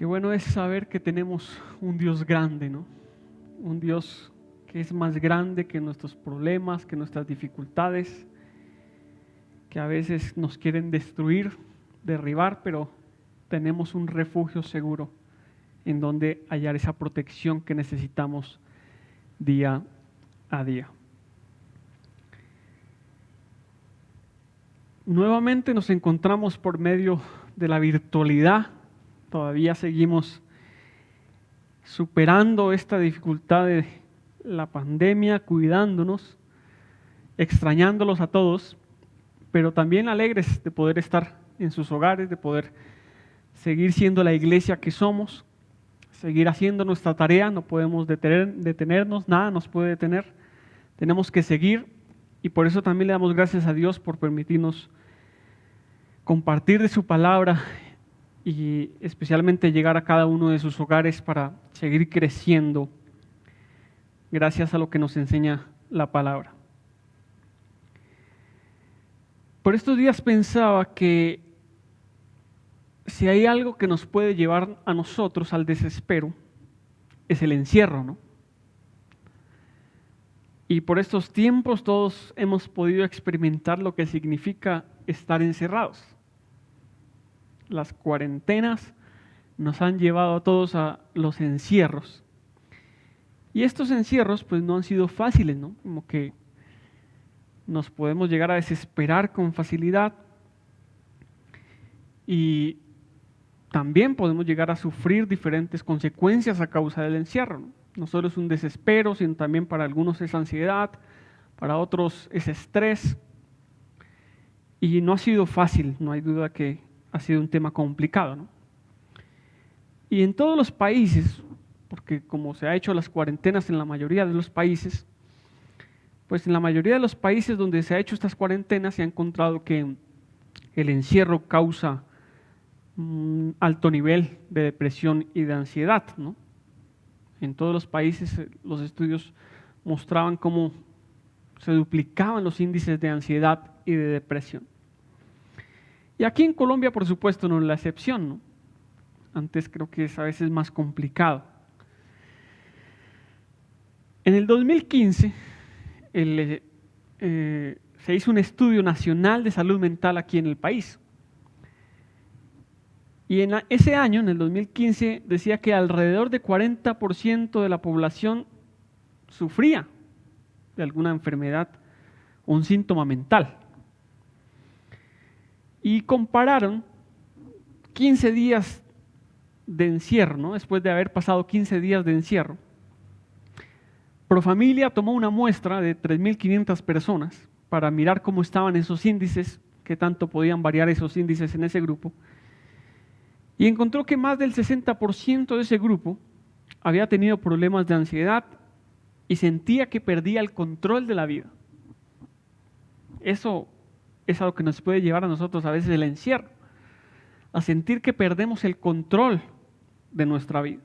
bueno es saber que tenemos un Dios grande, ¿no? Un Dios que es más grande que nuestros problemas, que nuestras dificultades, que a veces nos quieren destruir, derribar, pero tenemos un refugio seguro en donde hallar esa protección que necesitamos día a día. Nuevamente nos encontramos por medio de la virtualidad. Todavía seguimos superando esta dificultad de la pandemia, cuidándonos, extrañándolos a todos, pero también alegres de poder estar en sus hogares, de poder seguir siendo la iglesia que somos, seguir haciendo nuestra tarea. No podemos detenernos, nada nos puede detener. Tenemos que seguir, y por eso también le damos gracias a Dios por permitirnos compartir de su palabra y especialmente llegar a cada uno de sus hogares para seguir creciendo gracias a lo que nos enseña la palabra. Por estos días pensaba que si hay algo que nos puede llevar a nosotros al desespero, es el encierro, ¿no? Y por estos tiempos todos hemos podido experimentar lo que significa estar encerrados. Las cuarentenas nos han llevado a todos a los encierros. Y estos encierros pues no han sido fáciles, ¿no? Como que nos podemos llegar a desesperar con facilidad y también podemos llegar a sufrir diferentes consecuencias a causa del encierro, ¿no? No solo es un desespero, sino también para algunos es ansiedad, para otros es estrés. Y no ha sido fácil, no hay duda que ha sido un tema complicado, ¿no? Y en todos los países, porque como se ha hecho las cuarentenas en la mayoría de los países, pues en la mayoría de los países donde se ha hecho estas cuarentenas se ha encontrado que el encierro causa un alto nivel de depresión y de ansiedad, ¿no? En todos los países los estudios mostraban cómo se duplicaban los índices de ansiedad y de depresión. Y aquí en Colombia, por supuesto, no es la excepción, ¿no? Antes creo que es a veces más complicado. En el 2015 se hizo un estudio nacional de salud mental aquí en el país. Y en ese año, en el 2015, decía que alrededor de 40% de la población sufría de alguna enfermedad o un síntoma mental. Y compararon 15 días de encierro, ¿no? Después de haber pasado 15 días de encierro. Profamilia tomó una muestra de 3.500 personas para mirar cómo estaban esos índices, qué tanto podían variar esos índices en ese grupo. Y encontró que más del 60% de ese grupo había tenido problemas de ansiedad y sentía que perdía el control de la vida. Eso es algo que nos puede llevar a nosotros a veces el encierro, a sentir que perdemos el control de nuestra vida.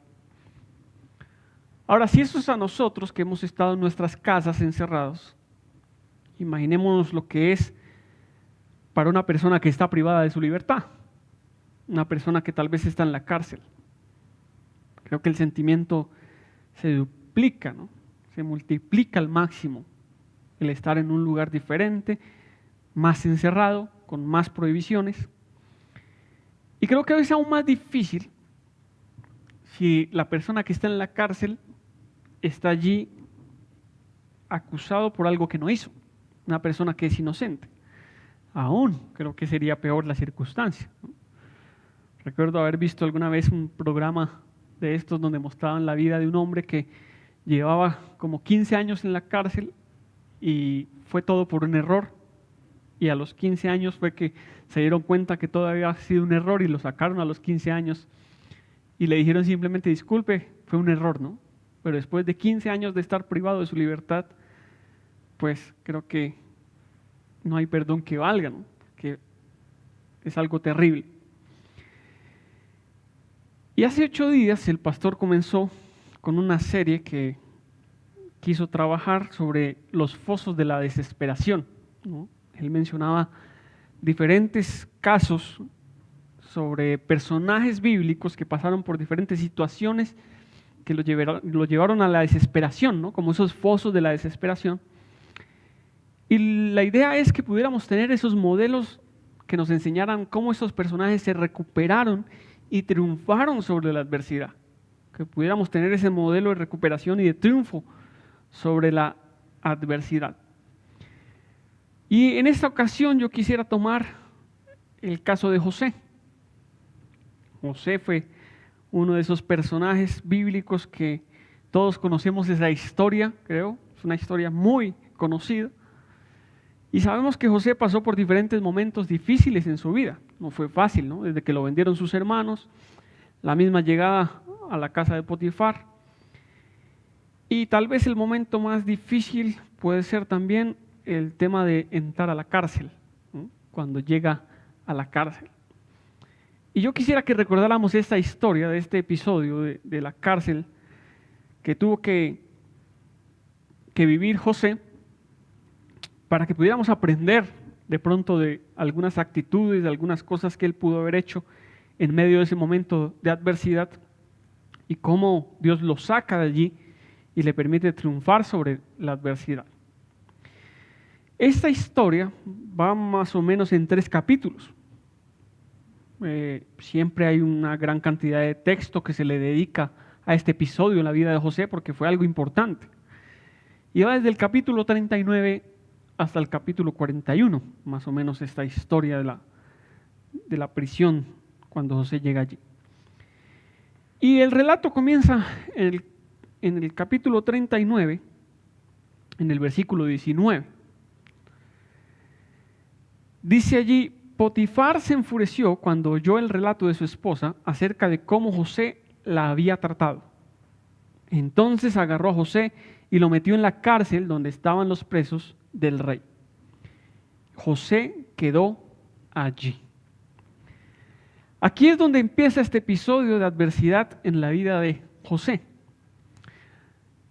Ahora, si eso es a nosotros que hemos estado en nuestras casas encerrados, imaginémonos lo que es para una persona que está privada de su libertad, una persona que tal vez está en la cárcel. Creo que el sentimiento se duplica, ¿no? Se multiplica al máximo el estar en un lugar diferente, más encerrado, con más prohibiciones. Y creo que es aún más difícil si la persona que está en la cárcel está allí acusado por algo que no hizo, una persona que es inocente. Aún creo que sería peor la circunstancia, ¿no? Recuerdo haber visto alguna vez un programa de estos donde mostraban la vida de un hombre que llevaba como 15 años en la cárcel y fue todo por un error. Y a los 15 años fue que se dieron cuenta que todo había sido un error y lo sacaron a los 15 años y le dijeron simplemente disculpe, fue un error, ¿no? Pero después de 15 años de estar privado de su libertad, pues creo que no hay perdón que valga, ¿no? Que es algo terrible. Y hace 8 días el pastor comenzó con una serie que quiso trabajar sobre los fosos de la desesperación, ¿no? Él mencionaba diferentes casos sobre personajes bíblicos que pasaron por diferentes situaciones que lo llevaron a la desesperación, ¿no? Como esos fosos de la desesperación. Y la idea es que pudiéramos tener esos modelos que nos enseñaran cómo esos personajes se recuperaron y triunfaron sobre la adversidad. Que pudiéramos tener ese modelo de recuperación y de triunfo sobre la adversidad. Y en esta ocasión yo quisiera tomar el caso de José. José fue uno de esos personajes bíblicos que todos conocemos esa historia, creo. Es una historia muy conocida. Y sabemos que José pasó por diferentes momentos difíciles en su vida. No fue fácil, ¿no? Desde que lo vendieron sus hermanos, la misma llegada a la casa de Potifar. Y tal vez el momento más difícil puede ser también el tema de entrar a la cárcel, ¿no? Cuando llega a la cárcel. Y yo quisiera que recordáramos esta historia de este episodio de la cárcel que tuvo que vivir José, para que pudiéramos aprender de pronto de algunas actitudes, de algunas cosas que él pudo haber hecho en medio de ese momento de adversidad y cómo Dios lo saca de allí y le permite triunfar sobre la adversidad. Esta historia va más o menos en 3 capítulos. Siempre hay una gran cantidad de texto que se le dedica a este episodio en la vida de José porque fue algo importante. Y va desde el capítulo 39 hasta el capítulo 41, más o menos esta historia de la prisión cuando José llega allí. Y el relato comienza en el capítulo 39, en el versículo 19. Dice allí: Potifar se enfureció cuando oyó el relato de su esposa acerca de cómo José la había tratado. Entonces agarró a José y lo metió en la cárcel donde estaban los presos del rey. José quedó allí. Aquí es donde empieza este episodio de adversidad en la vida de José.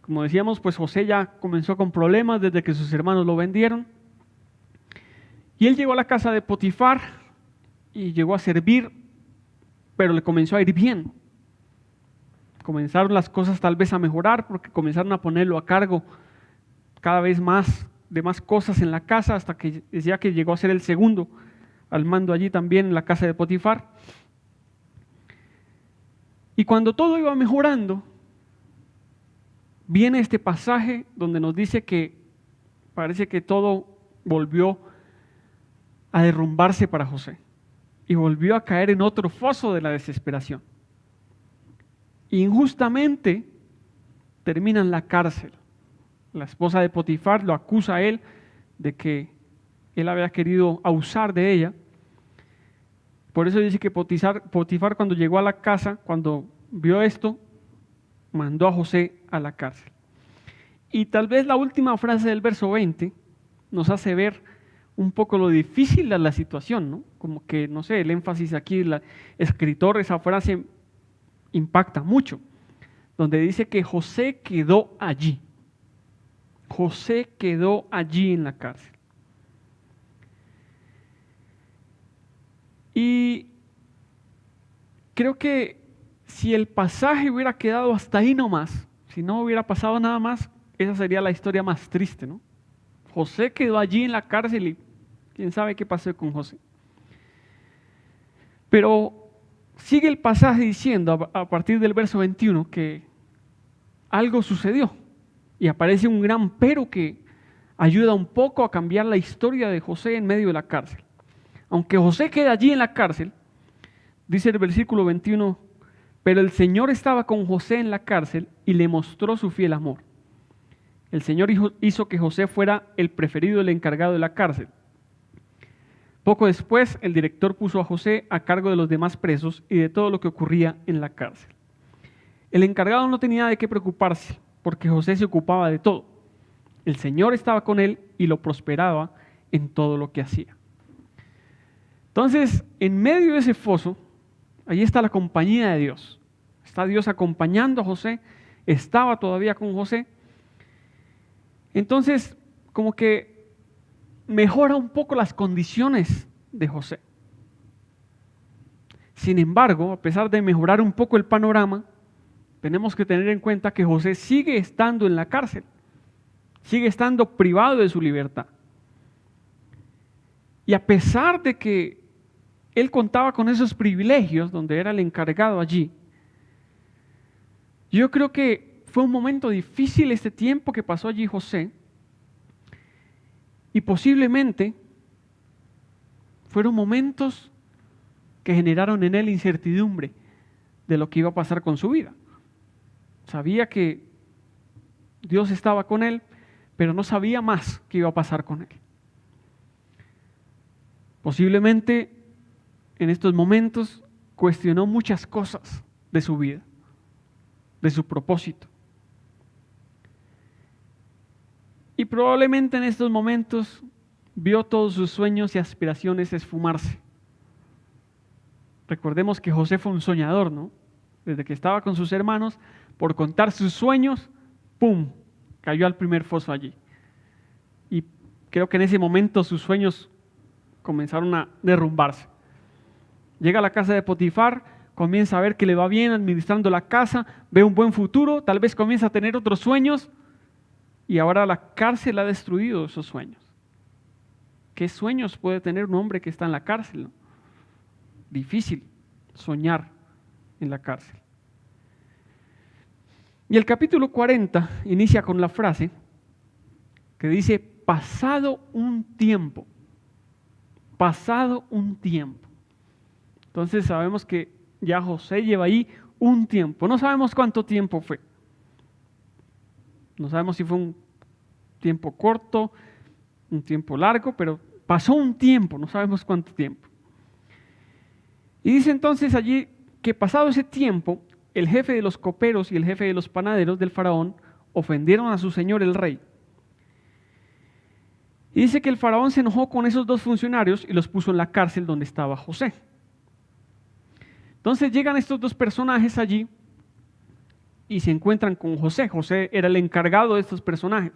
Como decíamos, pues José ya comenzó con problemas desde que sus hermanos lo vendieron. Y él llegó a la casa de Potifar y llegó a servir, pero le comenzó a ir bien. Comenzaron las cosas tal vez a mejorar porque comenzaron a ponerlo a cargo cada vez más de más cosas en la casa, hasta que decía que llegó a ser el segundo al mando allí también en la casa de Potifar. Y cuando todo iba mejorando, viene este pasaje donde nos dice que parece que todo volvió a derrumbarse para José y volvió a caer en otro foso de la desesperación. Injustamente termina en la cárcel. La esposa de Potifar lo acusa a él de que él había querido abusar de ella. Por eso dice que Potifar cuando llegó a la casa, cuando vio esto, mandó a José a la cárcel. Y tal vez la última frase del verso 20 nos hace ver un poco lo difícil de la situación, ¿no? Como que, no sé, el énfasis aquí, el escritor, esa frase impacta mucho, donde dice que José quedó allí. José quedó allí en la cárcel. Y creo que si el pasaje hubiera quedado hasta ahí nomás, si no hubiera pasado nada más, esa sería la historia más triste, ¿no? José quedó allí en la cárcel y quién sabe qué pasó con José. Pero sigue el pasaje diciendo a partir del verso 21 que algo sucedió y aparece un gran pero que ayuda un poco a cambiar la historia de José en medio de la cárcel. Aunque José queda allí en la cárcel, dice el versículo 21, pero el Señor estaba con José en la cárcel y le mostró su fiel amor. El Señor hizo que José fuera el preferido del encargado de la cárcel. Poco después, el director puso a José a cargo de los demás presos y de todo lo que ocurría en la cárcel. El encargado no tenía de qué preocuparse, porque José se ocupaba de todo. El Señor estaba con él y lo prosperaba en todo lo que hacía. Entonces, en medio de ese foso, allí está la compañía de Dios. Está Dios acompañando a José, estaba todavía con José. Entonces, como que mejora un poco las condiciones de José. Sin embargo, a pesar de mejorar un poco el panorama, tenemos que tener en cuenta que José sigue estando en la cárcel, sigue estando privado de su libertad. Y a pesar de que él contaba con esos privilegios, donde era el encargado allí, yo creo que fue un momento difícil este tiempo que pasó allí José, y posiblemente fueron momentos que generaron en él incertidumbre de lo que iba a pasar con su vida. Sabía que Dios estaba con él, pero no sabía más qué iba a pasar con él. Posiblemente en estos momentos cuestionó muchas cosas de su vida, de su propósito. Y probablemente en estos momentos vio todos sus sueños y aspiraciones esfumarse. Recordemos que José fue un soñador, ¿no? Desde que estaba con sus hermanos, por contar sus sueños, ¡pum!, cayó al primer foso allí. Y creo que en ese momento sus sueños comenzaron a derrumbarse. Llega a la casa de Potifar, comienza a ver que le va bien administrando la casa, ve un buen futuro, tal vez comienza a tener otros sueños, y ahora la cárcel ha destruido esos sueños. ¿Qué sueños puede tener un hombre que está en la cárcel, no? Difícil soñar en la cárcel. Y el capítulo 40 inicia con la frase que dice: pasado un tiempo. Pasado un tiempo. Entonces sabemos que ya José lleva ahí un tiempo. No sabemos cuánto tiempo fue. No sabemos si fue un tiempo corto, un tiempo largo, pero pasó un tiempo, no sabemos cuánto tiempo. Y dice entonces allí que pasado ese tiempo, el jefe de los coperos y el jefe de los panaderos del faraón ofendieron a su señor el rey. Y dice que el faraón se enojó con esos dos funcionarios y los puso en la cárcel donde estaba José. Entonces llegan estos dos personajes allí y se encuentran con José. José era el encargado de estos personajes.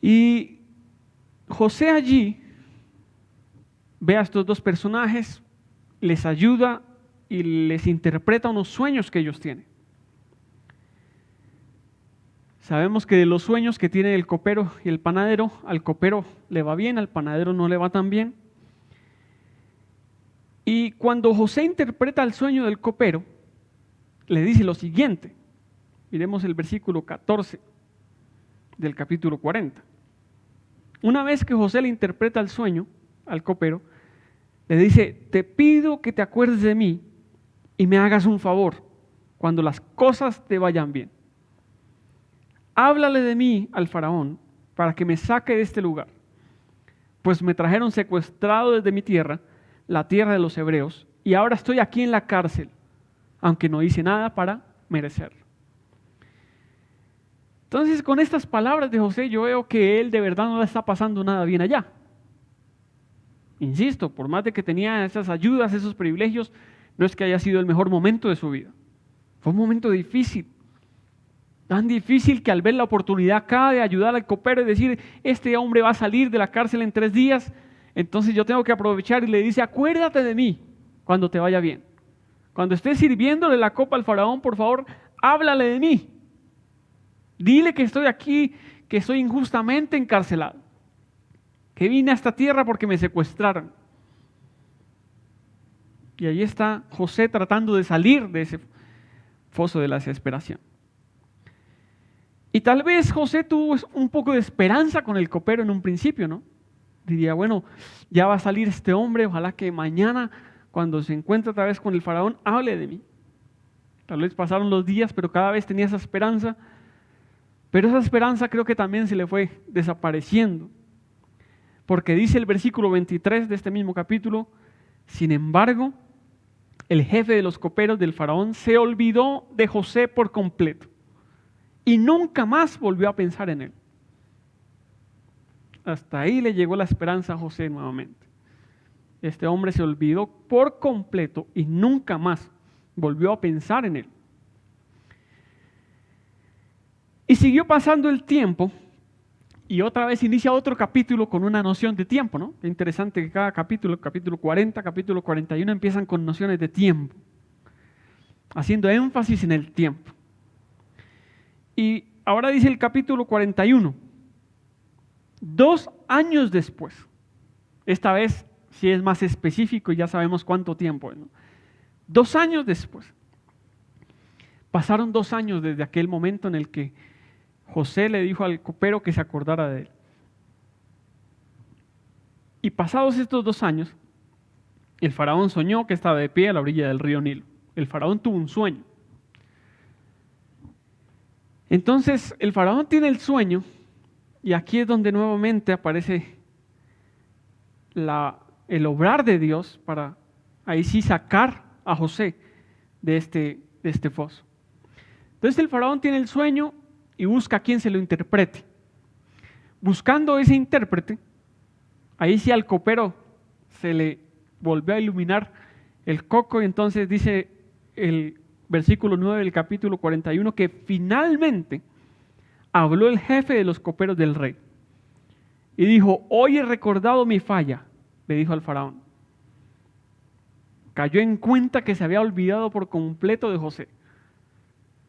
Y José allí ve a estos dos personajes, les ayuda y les interpreta unos sueños que ellos tienen. Sabemos que de los sueños que tiene el copero y el panadero, al copero le va bien, al panadero no le va tan bien. Y cuando José interpreta el sueño del copero, le dice lo siguiente. Miremos el versículo 14 del capítulo 40. Una vez que José le interpreta el sueño al copero, le dice: te pido que te acuerdes de mí y me hagas un favor cuando las cosas te vayan bien. Háblale de mí al faraón para que me saque de este lugar, pues me trajeron secuestrado desde mi tierra, la tierra de los hebreos, y ahora estoy aquí en la cárcel, aunque no hice nada para merecerlo. Entonces, con estas palabras de José, yo veo que él de verdad no le está pasando nada bien allá. Insisto, por más de que tenía esas ayudas, esos privilegios, no es que haya sido el mejor momento de su vida. Fue un momento difícil. Tan difícil que al ver la oportunidad acá de ayudar al copero y decir: este hombre va a salir de la cárcel en 3 días, entonces yo tengo que aprovechar, y le dice: acuérdate de mí cuando te vaya bien. Cuando estés sirviéndole la copa al faraón, por favor, háblale de mí. Dile que estoy aquí, que estoy injustamente encarcelado, que vine a esta tierra porque me secuestraron. Y ahí está José tratando de salir de ese foso de la desesperación. Y tal vez José tuvo un poco de esperanza con el copero en un principio, ¿no? Diría: bueno, ya va a salir este hombre, ojalá que mañana, cuando se encuentre otra vez con el faraón, hable de mí. Tal vez pasaron los días, pero cada vez tenía esa esperanza. Pero esa esperanza creo que también se le fue desapareciendo. Porque dice el versículo 23 de este mismo capítulo: sin embargo, el jefe de los coperos del faraón se olvidó de José por completo y nunca más volvió a pensar en él. Hasta ahí le llegó la esperanza a José nuevamente. Este hombre se olvidó por completo y nunca más volvió a pensar en él. Y siguió pasando el tiempo Y otra vez inicia otro capítulo con una noción de tiempo, ¿no? Qué interesante que cada capítulo, capítulo 40, capítulo 41, empiezan con nociones de tiempo, haciendo énfasis en el tiempo. Y ahora dice el capítulo 41, 2 años después. Esta vez sí es más específico y ya sabemos cuánto tiempo es, ¿no? 2 años después. Pasaron 2 años desde aquel momento en el que José le dijo al copero que se acordara de él. Y pasados estos 2 años, el faraón soñó que estaba de pie a la orilla del río Nilo. El faraón tuvo un sueño. Entonces el faraón tiene el sueño y aquí es donde nuevamente aparece el obrar de Dios para ahí sí sacar a José de este foso. Entonces el faraón tiene el sueño y busca a quien se lo interprete. Buscando ese intérprete, ahí sí al copero se le volvió a iluminar el coco y entonces dice el versículo 9 del capítulo 41 que finalmente habló el jefe de los coperos del rey y dijo: hoy he recordado mi falla, le dijo al faraón. Cayó en cuenta que se había olvidado por completo de José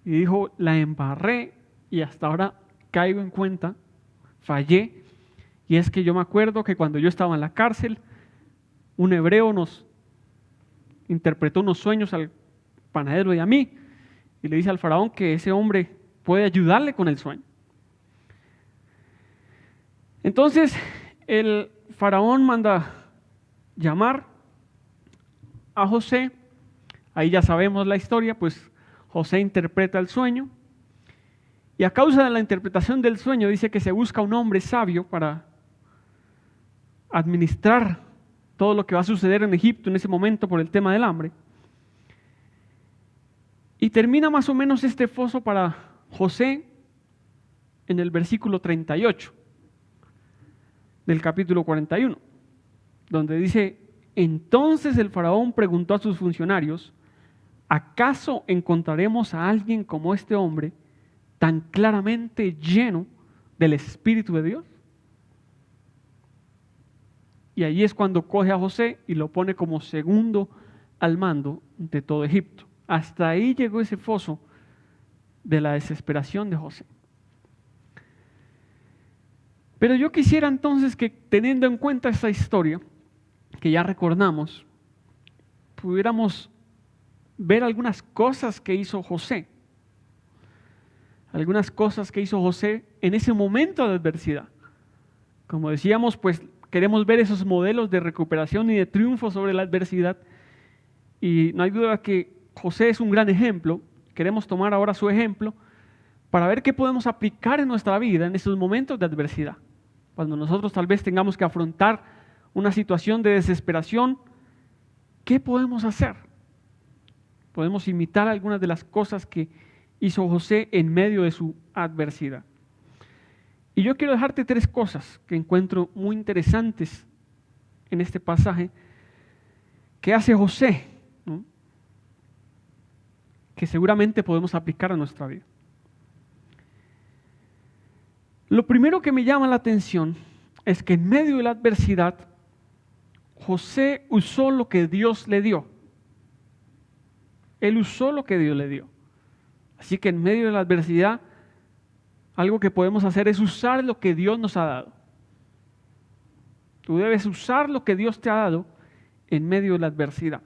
y dijo: la embarré y hasta ahora caigo en cuenta, fallé. Y es que yo me acuerdo que cuando yo estaba en la cárcel, un hebreo nos interpretó unos sueños al panadero y a mí, y le dice al faraón que ese hombre puede ayudarle con el sueño. Entonces el faraón manda llamar a José. Ahí ya sabemos la historia, pues José interpreta el sueño y a causa de la interpretación del sueño dice que se busca un hombre sabio para administrar todo lo que va a suceder en Egipto en ese momento por el tema del hambre. Y termina más o menos este foso para José en el versículo 38 del capítulo 41, donde dice: entonces el faraón preguntó a sus funcionarios: ¿acaso encontraremos a alguien como este hombre, tan claramente lleno del Espíritu de Dios? Y ahí es cuando coge a José y lo pone como segundo al mando de todo Egipto. Hasta ahí llegó ese foso de la desesperación de José. Pero yo quisiera entonces que, teniendo en cuenta esta historia que ya recordamos, pudiéramos ver algunas cosas que hizo José. Algunas cosas que hizo José en ese momento de adversidad. Como decíamos, pues queremos ver esos modelos de recuperación y de triunfo sobre la adversidad. Y no hay duda que José es un gran ejemplo. Queremos tomar ahora su ejemplo para ver qué podemos aplicar en nuestra vida en esos momentos de adversidad. Cuando nosotros tal vez tengamos que afrontar una situación de desesperación, ¿qué podemos hacer? Podemos imitar algunas de las cosas que hizo José en medio de su adversidad. Y yo quiero dejarte 3 cosas que encuentro muy interesantes en este pasaje que hace José, ¿no?, que seguramente podemos aplicar a nuestra vida. Lo primero que me llama la atención es que en medio de la adversidad, José usó lo que Dios le dio. Él usó lo que Dios le dio. Así que en medio de la adversidad, algo que podemos hacer es usar lo que Dios nos ha dado. Tú debes usar lo que Dios te ha dado en medio de la adversidad.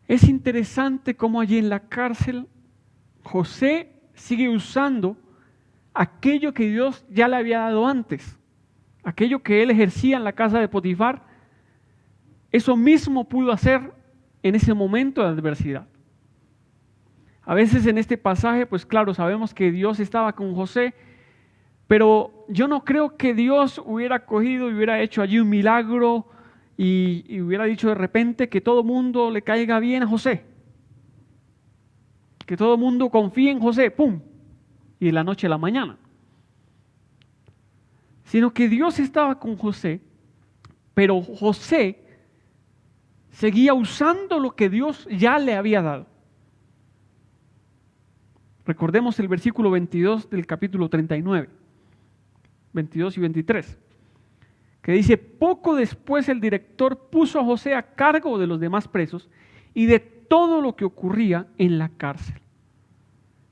Es interesante cómo allí en la cárcel José sigue usando aquello que Dios ya le había dado antes, aquello que él ejercía en la casa de Potifar. Eso mismo pudo hacer en ese momento de adversidad. A veces en este pasaje, pues claro, sabemos que Dios estaba con José, pero yo no creo que Dios hubiera cogido y hubiera hecho allí un milagro y hubiera dicho de repente que todo mundo le caiga bien a José, que todo mundo confíe en José, ¡pum!, y de la noche a la mañana. Sino que Dios estaba con José, pero José seguía usando lo que Dios ya le había dado. Recordemos el versículo 22 del capítulo 39, 22 y 23, que dice: poco después el director puso a José a cargo de los demás presos y de todo lo que ocurría en la cárcel.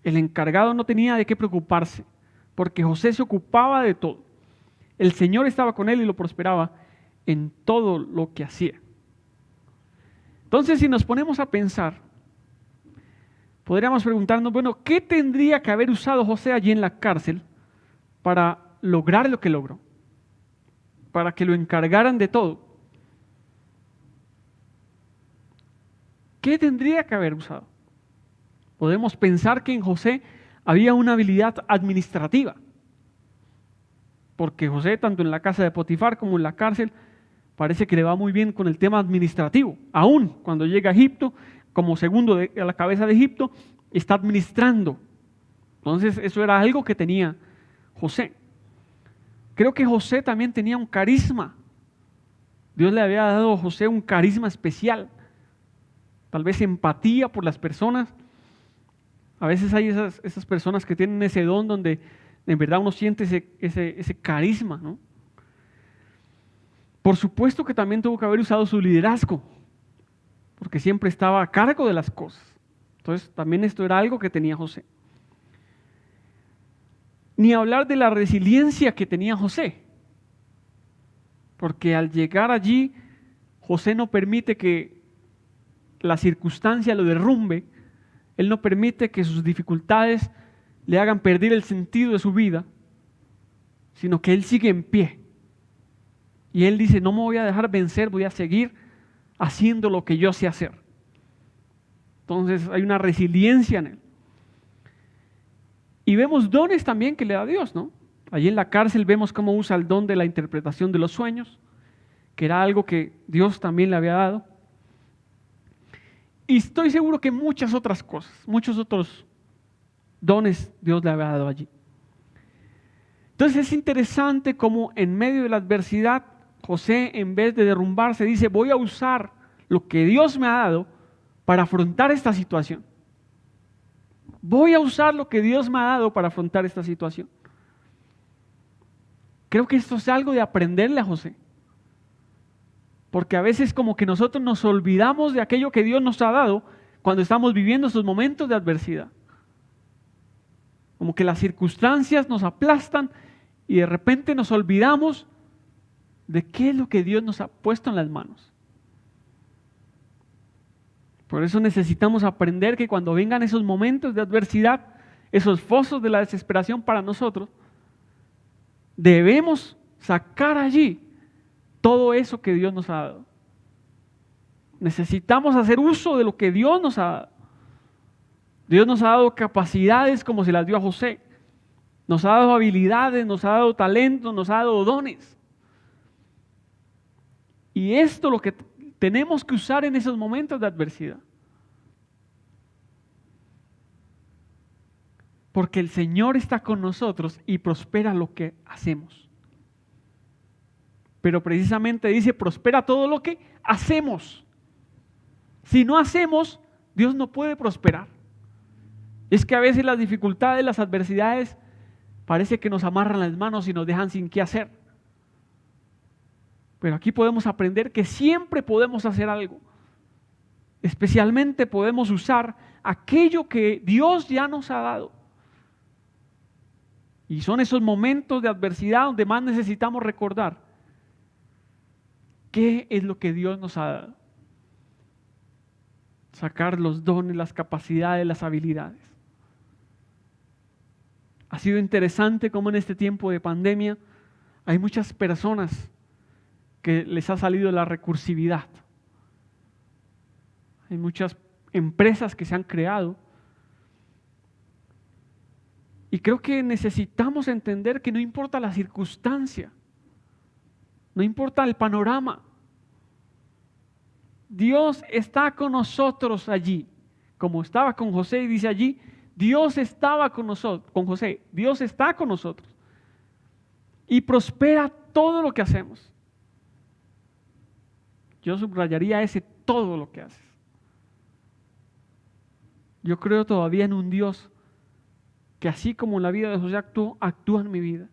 El encargado no tenía de qué preocuparse, porque José se ocupaba de todo. El Señor estaba con él y lo prosperaba en todo lo que hacía. Entonces, si nos ponemos a pensar, podríamos preguntarnos, bueno, ¿qué tendría que haber usado José allí en la cárcel para lograr lo que logró? Para que lo encargaran de todo. ¿Qué tendría que haber usado? Podemos pensar que en José había una habilidad administrativa, porque José, tanto en la casa de Potifar como en la cárcel, parece que le va muy bien con el tema administrativo. Aún cuando llega a Egipto, como segundo a la cabeza de Egipto, está administrando. Entonces eso era algo que tenía José. Creo que José también tenía un carisma. Dios le había dado a José un carisma especial. Tal vez empatía por las personas. A veces hay esas personas que tienen ese don donde en verdad uno siente ese carisma, ¿no? Por supuesto que también tuvo que haber usado su liderazgo, porque siempre estaba a cargo de las cosas. Entonces también esto era algo que tenía José. Ni hablar de la resiliencia que tenía José, porque al llegar allí, José no permite que la circunstancia lo derrumbe. Él no permite que sus dificultades le hagan perder el sentido de su vida, sino que él sigue en pie. Y él dice: no me voy a dejar vencer, voy a seguir haciendo lo que yo sé hacer. Entonces hay una resiliencia en él. Y vemos dones también que le da Dios, ¿no? Allí en la cárcel vemos cómo usa el don de la interpretación de los sueños, que era algo que Dios también le había dado. Y estoy seguro que muchas otras cosas, muchos otros dones Dios le había dado allí. Entonces es interesante cómo en medio de la adversidad, José, en vez de derrumbarse, dice: voy a usar lo que Dios me ha dado para afrontar esta situación. Voy a usar lo que Dios me ha dado para afrontar esta situación. Creo que esto es algo de aprenderle a José. Porque a veces como que nosotros nos olvidamos de aquello que Dios nos ha dado cuando estamos viviendo estos momentos de adversidad. Como que las circunstancias nos aplastan y de repente nos olvidamos de qué es lo que Dios nos ha puesto en las manos. Por eso necesitamos aprender que cuando vengan esos momentos de adversidad, esos fosos de la desesperación para nosotros, debemos sacar allí todo eso que Dios nos ha dado. Necesitamos hacer uso de lo que Dios nos ha dado. Dios nos ha dado capacidades como se las dio a José. Nos ha dado habilidades, nos ha dado talentos, nos ha dado dones. Y esto es lo que tenemos que usar en esos momentos de adversidad. Porque el Señor está con nosotros y prospera lo que hacemos. Pero precisamente dice: prospera todo lo que hacemos. Si no hacemos, Dios no puede prosperar. Es que a veces las dificultades, las adversidades, parece que nos amarran las manos y nos dejan sin qué hacer. Pero aquí podemos aprender que siempre podemos hacer algo. Especialmente podemos usar aquello que Dios ya nos ha dado. Y son esos momentos de adversidad donde más necesitamos recordar qué es lo que Dios nos ha dado. Sacar los dones, las capacidades, las habilidades. Ha sido interesante cómo en este tiempo de pandemia hay muchas personas que les ha salido la recursividad. Hay muchas empresas que se han creado. Y creo que necesitamos entender que no importa la circunstancia, no importa el panorama, Dios está con nosotros allí, como estaba con José y dice allí, Dios estaba con nosotros, con José, Dios está con nosotros y prospera todo lo que hacemos. Yo subrayaría ese todo lo que haces. Yo creo todavía en un Dios que así como en la vida de José actuó, actúa en mi vida.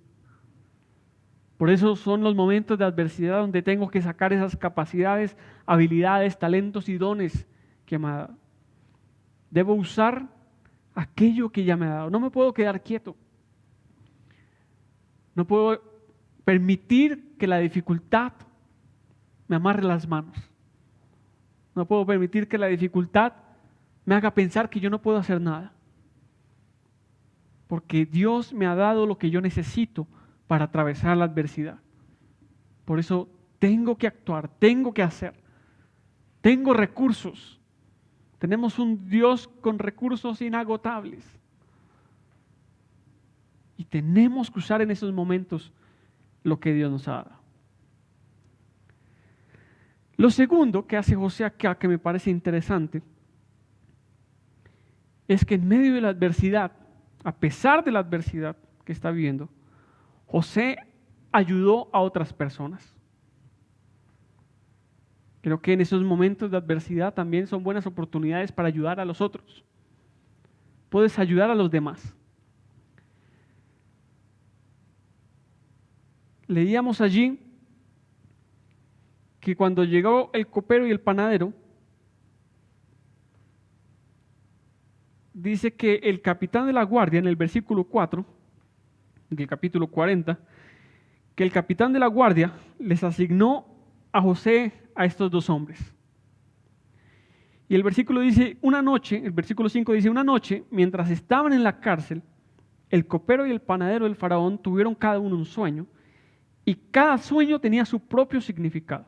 Por eso son los momentos de adversidad donde tengo que sacar esas capacidades, habilidades, talentos y dones que me ha dado. Debo usar aquello que ya me ha dado. No me puedo quedar quieto. No puedo permitir que la dificultad me amarre las manos. No puedo permitir que la dificultad me haga pensar que yo no puedo hacer nada. Porque Dios me ha dado lo que yo necesito para atravesar la adversidad. Por eso tengo que actuar, tengo que hacer. Tengo recursos. Tenemos un Dios con recursos inagotables. Y tenemos que usar en esos momentos lo que Dios nos ha dado. Lo segundo que hace José acá, que me parece interesante, es que en medio de la adversidad, a pesar de la adversidad que está viviendo, José ayudó a otras personas. Creo que en esos momentos de adversidad también son buenas oportunidades para ayudar a los otros. Puedes ayudar a los demás. Leíamos allí que cuando llegó el copero y el panadero, dice que el capitán de la guardia, en el versículo 4 del capítulo 40, que el capitán de la guardia les asignó a José a estos dos hombres. Y el versículo dice, una noche, el versículo 5 dice, una noche, mientras estaban en la cárcel, el copero y el panadero del faraón tuvieron cada uno un sueño, y cada sueño tenía su propio significado.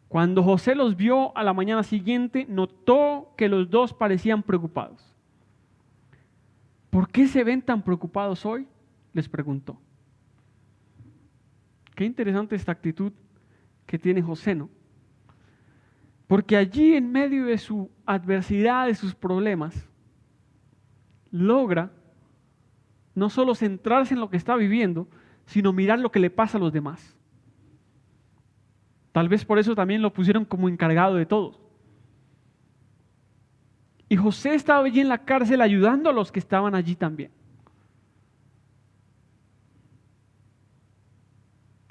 Cuando José los vio a la mañana siguiente, notó que los dos parecían preocupados. ¿Por qué se ven tan preocupados hoy?, les preguntó. Qué interesante esta actitud que tiene José, ¿no? Porque allí en medio de su adversidad, de sus problemas, logra no solo centrarse en lo que está viviendo, sino mirar lo que le pasa a los demás. Tal vez por eso también lo pusieron como encargado de todo. Y José estaba allí en la cárcel ayudando a los que estaban allí también.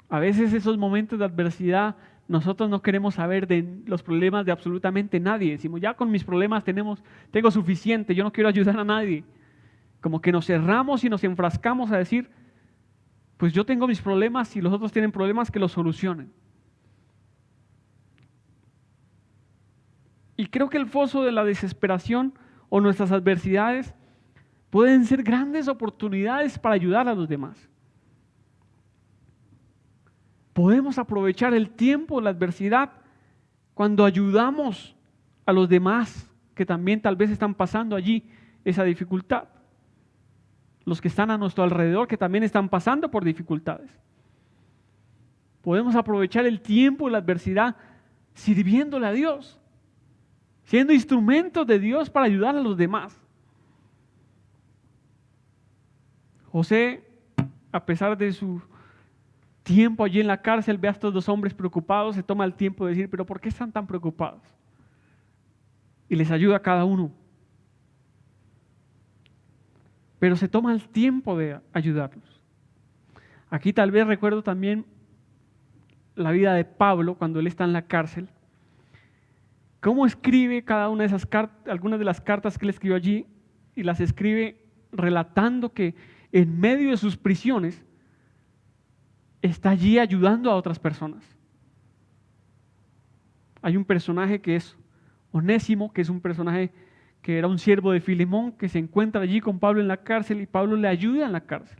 A veces esos momentos de adversidad, nosotros no queremos saber de los problemas de absolutamente nadie. Decimos, ya con mis problemas tengo suficiente, yo no quiero ayudar a nadie. Como que nos cerramos y nos enfrascamos a decir, pues yo tengo mis problemas y los otros tienen problemas, que los solucionen. Y creo que el foso de la desesperación o nuestras adversidades pueden ser grandes oportunidades para ayudar a los demás. Podemos aprovechar el tiempo, la adversidad, cuando ayudamos a los demás que también tal vez están pasando allí esa dificultad. Los que están a nuestro alrededor que también están pasando por dificultades. Podemos aprovechar el tiempo y la adversidad sirviéndole a Dios, siendo instrumentos de Dios para ayudar a los demás. José, a pesar de su tiempo allí en la cárcel, ve a estos dos hombres preocupados, se toma el tiempo de decir, pero ¿por qué están tan preocupados? Y les ayuda a cada uno. Pero se toma el tiempo de ayudarlos. Aquí tal vez recuerdo también la vida de Pablo cuando él está en la cárcel. Cómo escribe cada una de esas cartas, algunas de las cartas que él escribió allí, y las escribe relatando que en medio de sus prisiones está allí ayudando a otras personas. Hay un personaje que es Onésimo, que es un personaje que era un siervo de Filemón, que se encuentra allí con Pablo en la cárcel y Pablo le ayuda en la cárcel.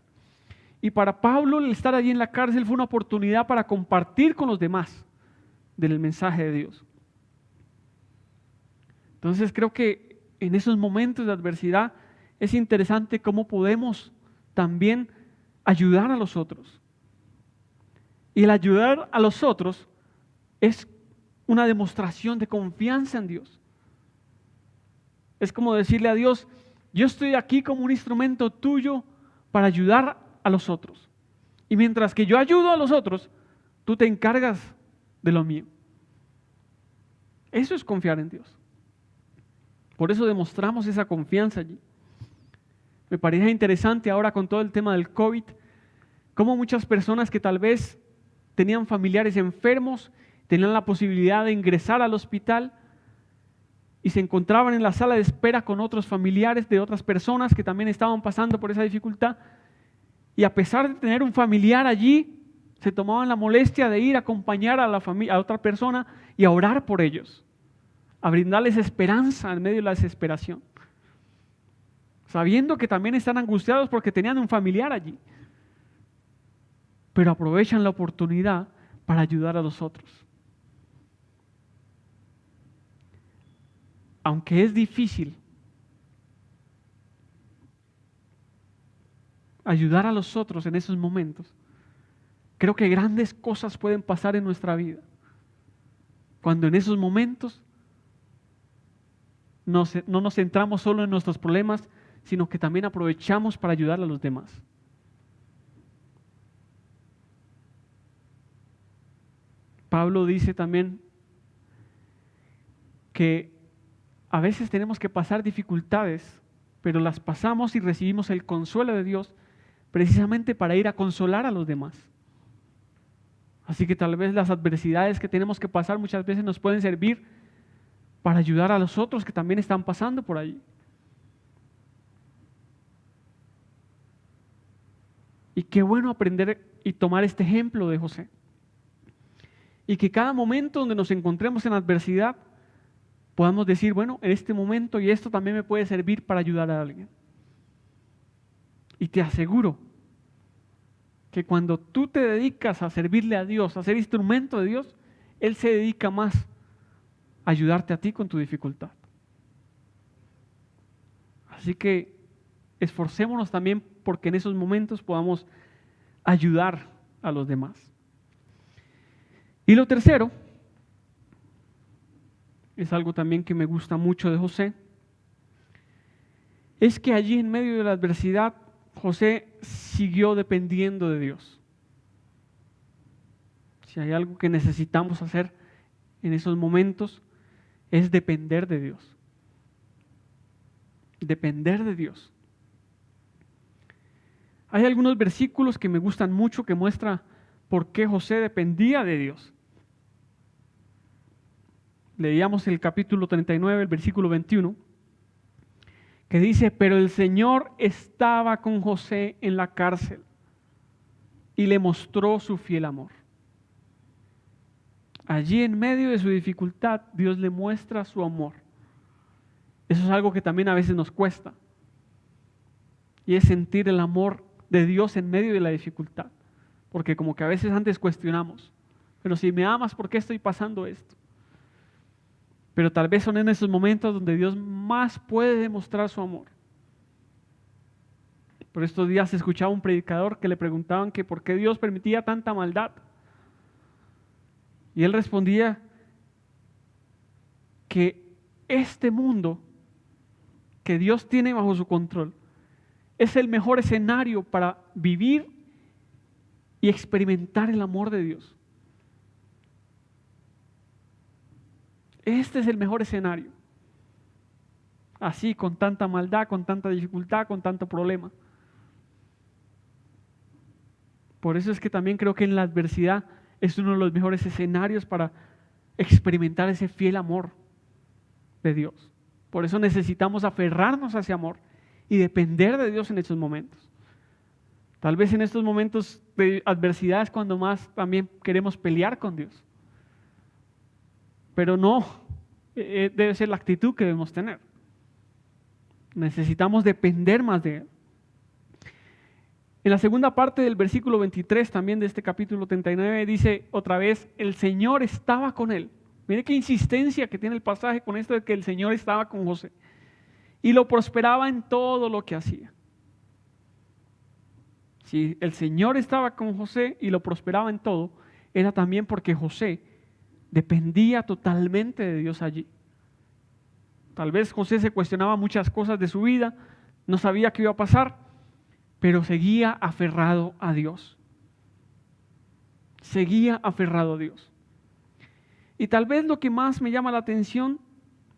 Y para Pablo el estar allí en la cárcel fue una oportunidad para compartir con los demás del mensaje de Dios. Entonces creo que en esos momentos de adversidad es interesante cómo podemos también ayudar a los otros. Y el ayudar a los otros es una demostración de confianza en Dios. Es como decirle a Dios, yo estoy aquí como un instrumento tuyo para ayudar a los otros. Y mientras que yo ayudo a los otros, tú te encargas de lo mío. Eso es confiar en Dios. Por eso demostramos esa confianza allí. Me parece interesante ahora con todo el tema del COVID, cómo muchas personas que tal vez tenían familiares enfermos, tenían la posibilidad de ingresar al hospital y se encontraban en la sala de espera con otros familiares de otras personas que también estaban pasando por esa dificultad. Y a pesar de tener un familiar allí, se tomaban la molestia de ir a acompañar a a otra persona y a orar por ellos, a brindarles esperanza en medio de la desesperación, sabiendo que también están angustiados porque tenían un familiar allí, pero aprovechan la oportunidad para ayudar a los otros. Aunque es difícil ayudar a los otros en esos momentos, creo que grandes cosas pueden pasar en nuestra vida cuando en esos momentos no nos centramos solo en nuestros problemas, sino que también aprovechamos para ayudar a los demás. Pablo dice también que a veces tenemos que pasar dificultades, pero las pasamos y recibimos el consuelo de Dios precisamente para ir a consolar a los demás. Así que tal vez las adversidades que tenemos que pasar muchas veces nos pueden servir para ayudar a los otros que también están pasando por ahí. Y qué bueno aprender y tomar este ejemplo de José. Y que cada momento donde nos encontremos en adversidad, podamos decir, bueno, en este momento y esto también me puede servir para ayudar a alguien. Y te aseguro que cuando tú te dedicas a servirle a Dios, a ser instrumento de Dios, Él se dedica más a ayudarte a ti con tu dificultad. Así que esforcémonos también porque en esos momentos podamos ayudar a los demás. Y lo tercero, es algo también que me gusta mucho de José, es que allí en medio de la adversidad, José siguió dependiendo de Dios. Si hay algo que necesitamos hacer en esos momentos, es depender de Dios. Depender de Dios. Hay algunos versículos que me gustan mucho que muestran por qué José dependía de Dios. Leíamos el capítulo 39, el versículo 21, que dice, pero el Señor estaba con José en la cárcel y le mostró su fiel amor. Allí en medio de su dificultad, Dios le muestra su amor. Eso es algo que también a veces nos cuesta. Y es sentir el amor de Dios en medio de la dificultad. Porque como que a veces antes cuestionamos, pero si me amas, ¿por qué estoy pasando esto? Pero tal vez son en esos momentos donde Dios más puede demostrar su amor. Por estos días escuchaba un predicador que le preguntaban que por qué Dios permitía tanta maldad. Y él respondía que este mundo que Dios tiene bajo su control es el mejor escenario para vivir y experimentar el amor de Dios. Este es el mejor escenario. Así, con tanta maldad, con tanta dificultad, con tanto problema. Por eso es que también creo que en la adversidad es uno de los mejores escenarios para experimentar ese fiel amor de Dios. Por eso necesitamos aferrarnos a ese amor y depender de Dios en estos momentos. Tal vez en estos momentos de adversidad es cuando más también queremos pelear con Dios. Pero no, debe ser la actitud que debemos tener. Necesitamos depender más de Él. En la segunda parte del versículo 23 también de este capítulo 39 dice otra vez, el Señor estaba con él. Mire qué insistencia que tiene el pasaje con esto de que el Señor estaba con José. Y lo prosperaba en todo lo que hacía. Si el Señor estaba con José y lo prosperaba en todo, era también porque José dependía totalmente de Dios allí. Tal vez José se cuestionaba muchas cosas de su vida, no sabía qué iba a pasar, pero seguía aferrado a Dios. Seguía aferrado a Dios. Y tal vez lo que más me llama la atención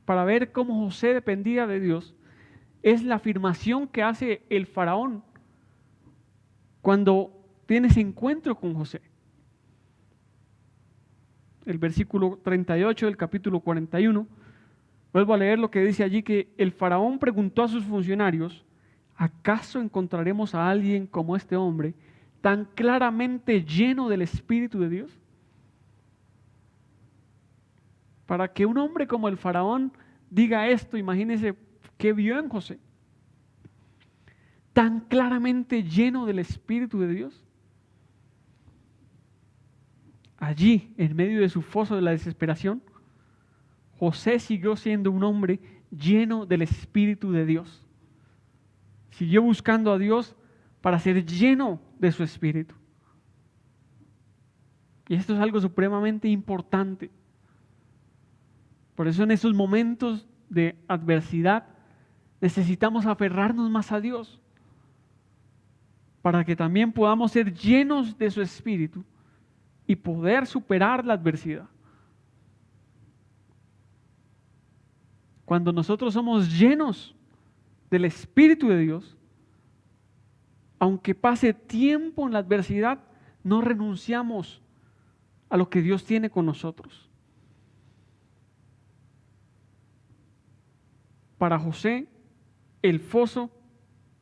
para ver cómo José dependía de Dios es la afirmación que hace el faraón cuando tiene ese encuentro con José. El versículo 38 del capítulo 41, vuelvo a leer lo que dice allí, que el faraón preguntó a sus funcionarios: ¿acaso encontraremos a alguien como este hombre, tan claramente lleno del Espíritu de Dios? Para que un hombre como el faraón diga esto, imagínense qué vio en José. Tan claramente lleno del Espíritu de Dios. Allí, en medio de su foso de la desesperación, José siguió siendo un hombre lleno del Espíritu de Dios. Siguió buscando a Dios para ser lleno de su Espíritu. Y esto es algo supremamente importante. Por eso en esos momentos de adversidad necesitamos aferrarnos más a Dios, para que también podamos ser llenos de su Espíritu y poder superar la adversidad. Cuando nosotros somos llenos del Espíritu de Dios, aunque pase tiempo en la adversidad, no renunciamos a lo que Dios tiene con nosotros. Para José, el foso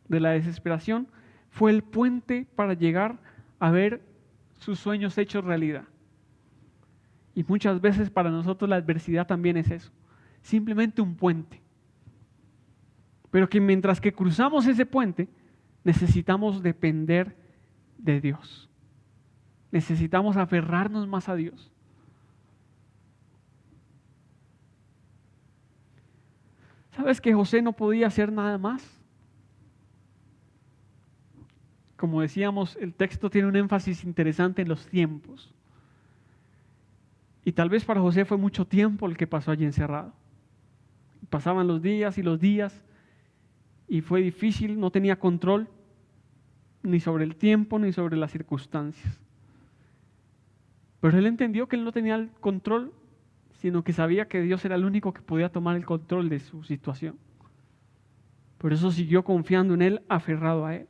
de la desesperación fue el puente para llegar a ver sus sueños hechos realidad. Y muchas veces para nosotros la adversidad también es eso, simplemente un puente. Pero que mientras que cruzamos ese puente, necesitamos depender de Dios. Necesitamos aferrarnos más a Dios. ¿Sabes que José no podía hacer nada más? Como decíamos, el texto tiene un énfasis interesante en los tiempos. Y tal vez para José fue mucho tiempo el que pasó allí encerrado. Pasaban los días y fue difícil, no tenía control ni sobre el tiempo ni sobre las circunstancias. Pero él entendió que él no tenía el control, sino que sabía que Dios era el único que podía tomar el control de su situación. Por eso siguió confiando en Él, aferrado a Él.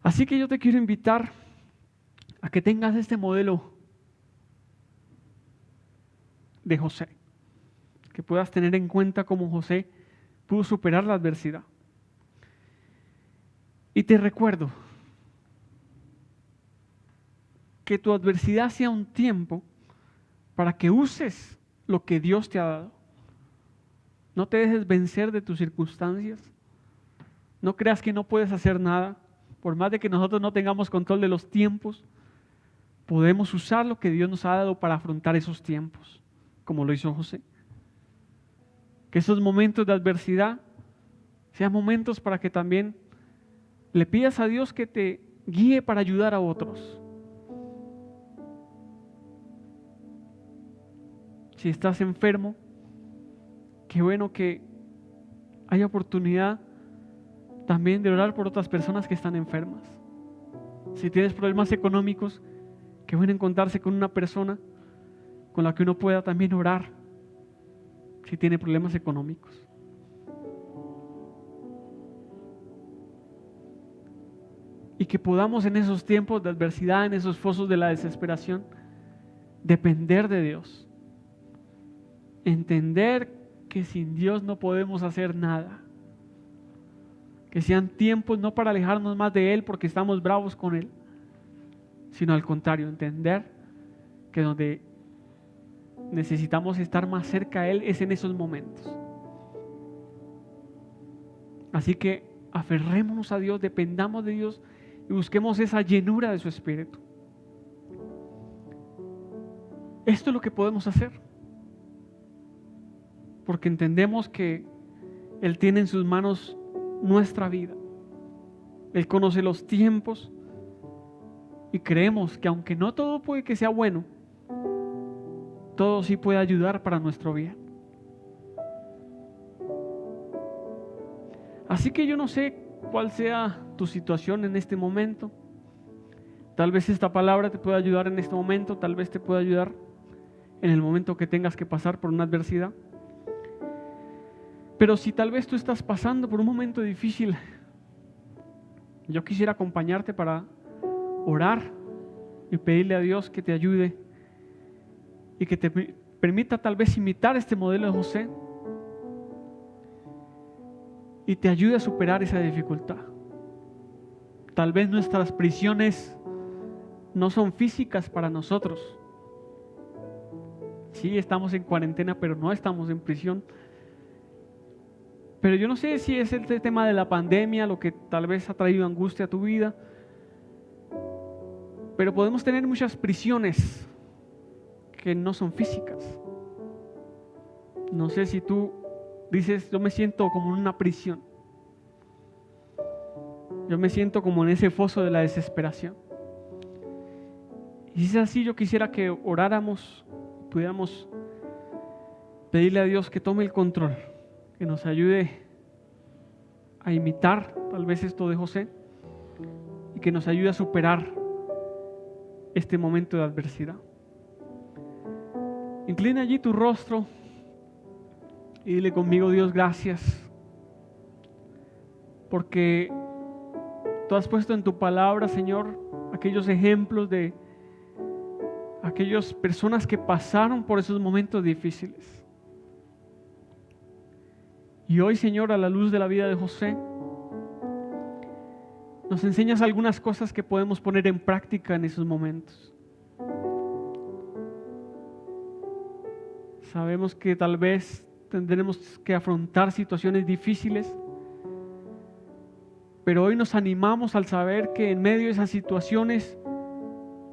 Así que yo te quiero invitar a que tengas este modelo de José, que puedas tener en cuenta cómo José pudo superar la adversidad. Y te recuerdo que tu adversidad sea un tiempo para que uses lo que Dios te ha dado. No te dejes vencer de tus circunstancias. No creas que no puedes hacer nada. Por más de que nosotros no tengamos control de los tiempos, podemos usar lo que Dios nos ha dado para afrontar esos tiempos, como lo hizo José. Que esos momentos de adversidad sean momentos para que también le pidas a Dios que te guíe para ayudar a otros. Si estás enfermo, qué bueno que haya oportunidad también de orar por otras personas que están enfermas. Si tienes problemas económicos, qué bueno encontrarse con una persona con la que uno pueda también orar si tiene problemas económicos. Y que podamos en esos tiempos de adversidad, en esos fosos de la desesperación, depender de Dios. Entender que sin Dios no podemos hacer nada. Que sean tiempos no para alejarnos más de Él porque estamos bravos con Él, sino al contrario, entender que donde necesitamos estar más cerca a Él es en esos momentos. Así que aferrémonos a Dios, dependamos de Dios y busquemos esa llenura de su Espíritu. Esto es lo que podemos hacer, porque entendemos que Él tiene en sus manos nuestra vida. Él conoce los tiempos y creemos que aunque no todo puede que sea bueno, todo sí puede ayudar para nuestro bien. Así que yo no sé cuál sea tu situación en este momento. Tal vez esta palabra te pueda ayudar en este momento, tal vez te pueda ayudar en el momento que tengas que pasar por una adversidad. Pero si tal vez tú estás pasando por un momento difícil, yo quisiera acompañarte para orar y pedirle a Dios que te ayude y que te permita tal vez imitar este modelo de José y te ayude a superar esa dificultad. Tal vez nuestras prisiones no son físicas para nosotros. Sí, estamos en cuarentena, pero no estamos en prisión. Pero yo no sé si es el tema de la pandemia lo que tal vez ha traído angustia a tu vida. Pero podemos tener muchas prisiones que no son físicas. No sé si tú dices, yo me siento como en una prisión. Yo me siento como en ese foso de la desesperación. Y si es así, yo quisiera que oráramos, pudiéramos pedirle a Dios que tome el control, que nos ayude a imitar tal vez esto de José y que nos ayude a superar este momento de adversidad. Inclina allí tu rostro y dile conmigo: Dios, gracias, porque tú has puesto en tu palabra, Señor, aquellos ejemplos de aquellas personas que pasaron por esos momentos difíciles. Y hoy, Señor, a la luz de la vida de José, nos enseñas algunas cosas que podemos poner en práctica en esos momentos. Sabemos que tal vez tendremos que afrontar situaciones difíciles, pero hoy nos animamos al saber que en medio de esas situaciones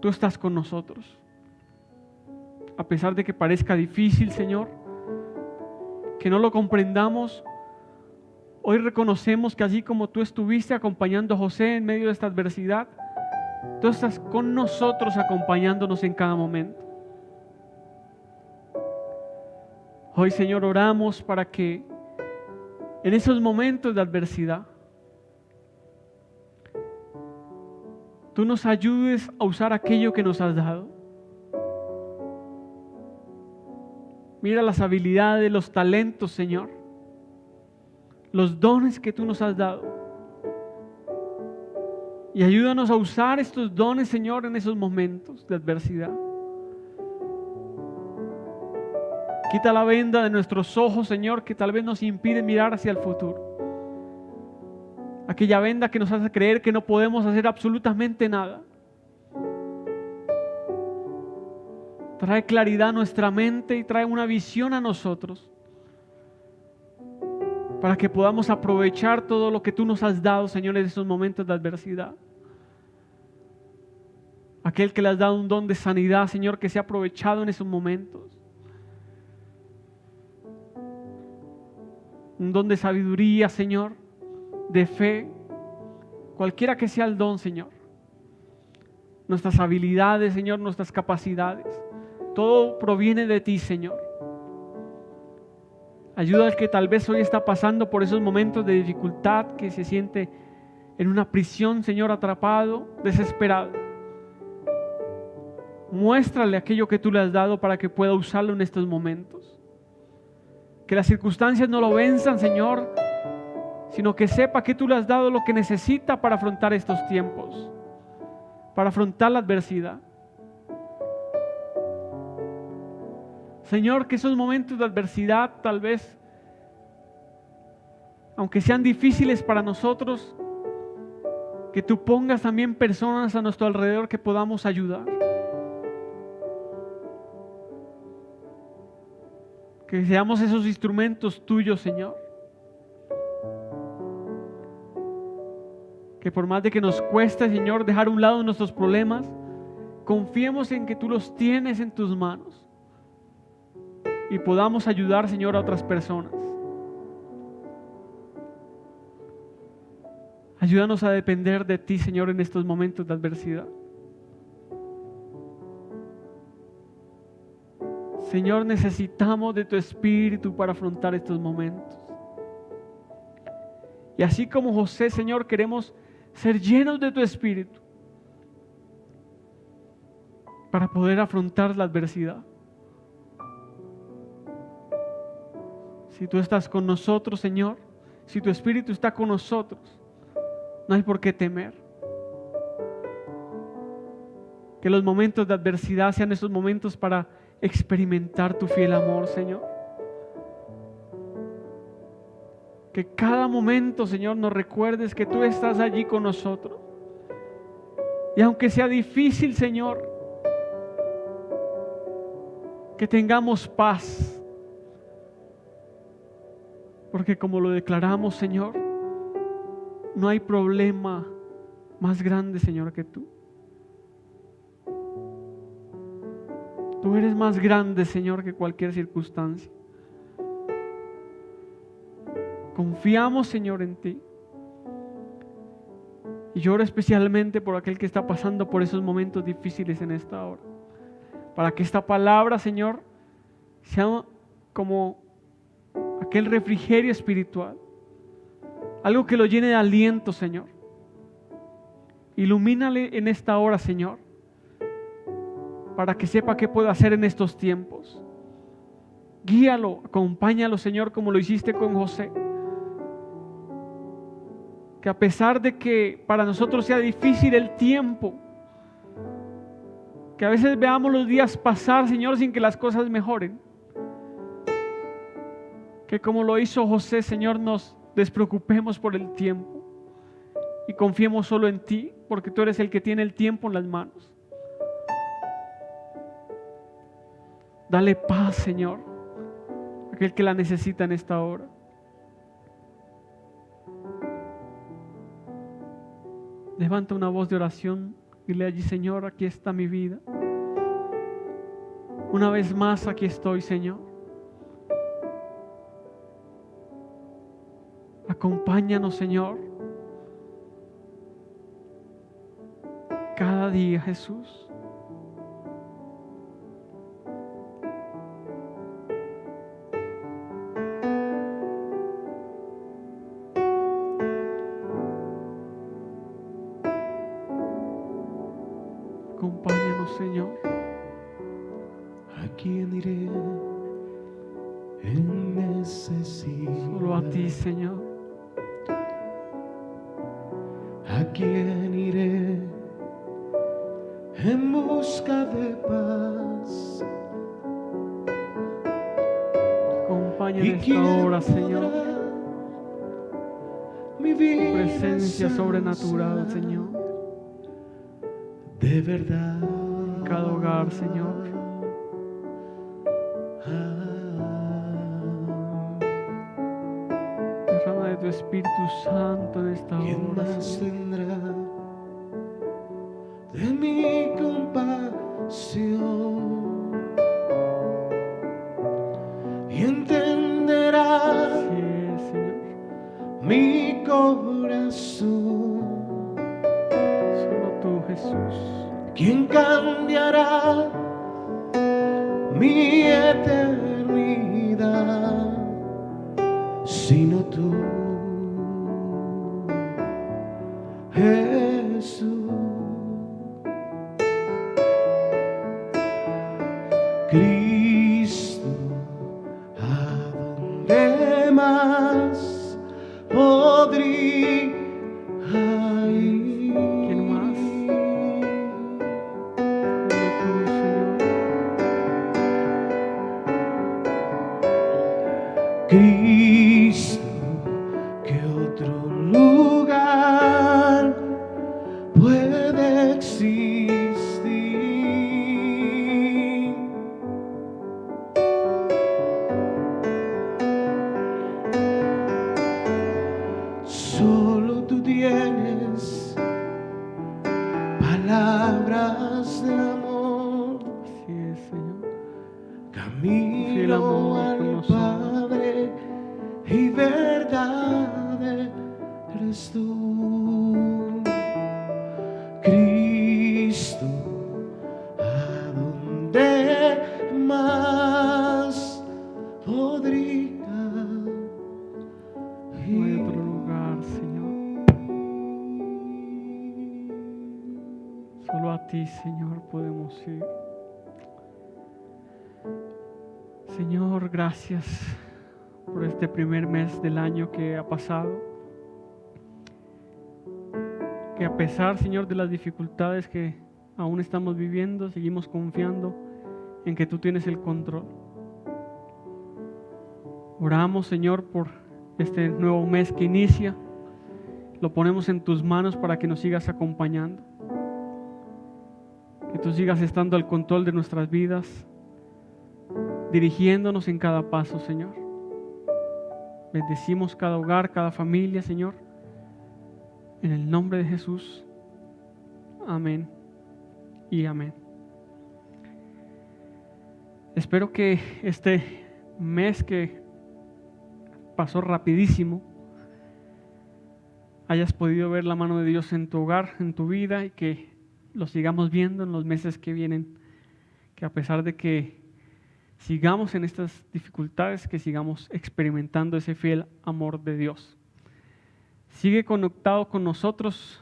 tú estás con nosotros. A pesar de que parezca difícil, Señor, que no lo comprendamos, hoy reconocemos que así como tú estuviste acompañando a José en medio de esta adversidad, tú estás con nosotros acompañándonos en cada momento. Hoy, Señor, oramos para que en esos momentos de adversidad tú nos ayudes a usar aquello que nos has dado. Mira las habilidades, los talentos, Señor, los dones que tú nos has dado. Y ayúdanos a usar estos dones, Señor, en esos momentos de adversidad. Quita la venda de nuestros ojos, Señor, que tal vez nos impide mirar hacia el futuro. Aquella venda que nos hace creer que no podemos hacer absolutamente nada. Trae claridad a nuestra mente y trae una visión a nosotros para que podamos aprovechar todo lo que tú nos has dado, Señor, en esos momentos de adversidad. Aquel que le has dado un don de sanidad, Señor, que se ha aprovechado en esos momentos. Un don de sabiduría, Señor, de fe, cualquiera que sea el don, Señor. Nuestras habilidades, Señor, nuestras capacidades, todo proviene de ti, Señor. Ayuda al que tal vez hoy está pasando por esos momentos de dificultad, que se siente en una prisión, Señor, atrapado, desesperado. Muéstrale aquello que tú le has dado para que pueda usarlo en estos momentos. Que las circunstancias no lo venzan, Señor, sino que sepa que tú le has dado lo que necesita para afrontar estos tiempos, para afrontar la adversidad. Señor, que esos momentos de adversidad tal vez, aunque sean difíciles para nosotros, que tú pongas también personas a nuestro alrededor que podamos ayudar. Que seamos esos instrumentos tuyos, Señor. Que por más de que nos cueste, Señor, dejar a un lado nuestros problemas, confiemos en que tú los tienes en tus manos y podamos ayudar, Señor, a otras personas. Ayúdanos a depender de ti, Señor, en estos momentos de adversidad. Señor, necesitamos de tu Espíritu para afrontar estos momentos. Y así como José, Señor, queremos ser llenos de tu Espíritu para poder afrontar la adversidad. Si tú estás con nosotros, Señor, si tu Espíritu está con nosotros, no hay por qué temer. Que los momentos de adversidad sean esos momentos para experimentar tu fiel amor, Señor. Que cada momento, Señor, nos recuerdes que tú estás allí con nosotros. Y aunque sea difícil, Señor, que tengamos paz. Porque como lo declaramos, Señor, no hay problema más grande, Señor, que tú. Tú eres más grande, Señor, que cualquier circunstancia. Confiamos, Señor, en ti. Y yo oro especialmente por aquel que está pasando por esos momentos difíciles en esta hora. Para que esta palabra, Señor, sea como aquel refrigerio espiritual. Algo que lo llene de aliento, Señor. Ilumínale en esta hora, Señor, para que sepa qué puede hacer en estos tiempos. Guíalo, acompáñalo, Señor, como lo hiciste con José. Que a pesar de que para nosotros sea difícil el tiempo, que a veces veamos los días pasar, Señor, sin que las cosas mejoren, que como lo hizo José, Señor, nos despreocupemos por el tiempo y confiemos solo en ti, porque tú eres el que tiene el tiempo en las manos. Dale paz, Señor, a aquel que la necesita en esta hora. Levanta una voz de oración y dile allí: Señor, aquí está mi vida. Una vez más aquí estoy, Señor. Acompáñanos, Señor, cada día, Jesús. Acompáñanos, Señor. ¿A quién iré en necesidad? Solo a ti, Señor. ¿A quién iré en busca de paz? Acompaña en ¿Y esta quién hora, Señor. podrá mi Tu vida presencia sobrenatural, saciar? Señor. De verdad. En cada hogar, Señor. Derrama de tu Espíritu Santo en esta ¿Quién hora, más Señor. tendrá de mi compasión y entenderá Así es, Señor. mi corazón? Solo tú, Jesús. ¿Quién cambiará mi eternidad sino tú, Jesús? Cristo, ¿a dónde más podría ir? ¿Quién más? Solo tú, Señor. Cristo, ¿qué otro lugar puede existir? Solo tú tienes palabras de amor, Así es, Señor. Fiel camino amor con al nosotros. Padre y verdad eres tú. Cristo, ¿a dónde más podría No hay otro lugar, Señor. Solo a ti, Señor, podemos ir. Señor, gracias por este primer mes del año que ha pasado. Que a pesar, Señor, de las dificultades que aún estamos viviendo, seguimos confiando en que tú tienes el control. Oramos, Señor, por este nuevo mes que inicia. Lo ponemos en tus manos para que nos sigas acompañando. Que tú sigas estando al control de nuestras vidas, dirigiéndonos en cada paso, Señor. Bendecimos cada hogar, cada familia, Señor. En el nombre de Jesús. Amén y amén. Espero que este mes que pasó rapidísimo, hayas podido ver la mano de Dios en tu hogar, en tu vida, y que lo sigamos viendo en los meses que vienen. Que a pesar de que sigamos en estas dificultades, que sigamos experimentando ese fiel amor de Dios. Sigue conectado con nosotros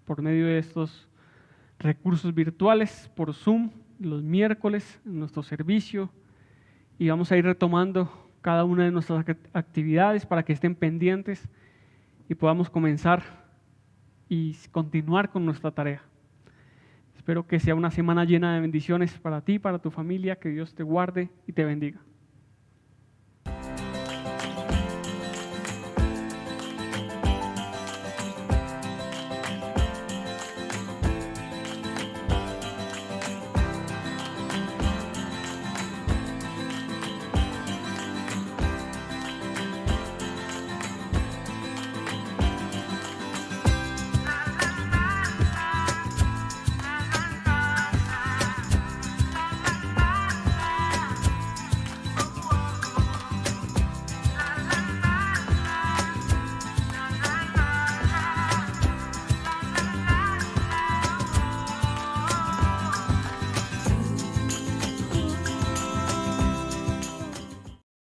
por medio de estos recursos virtuales, por Zoom, los miércoles en nuestro servicio, y vamos a ir retomando cada una de nuestras actividades para que estén pendientes y podamos comenzar y continuar con nuestra tarea. Espero que sea una semana llena de bendiciones para ti, para tu familia, que Dios te guarde y te bendiga.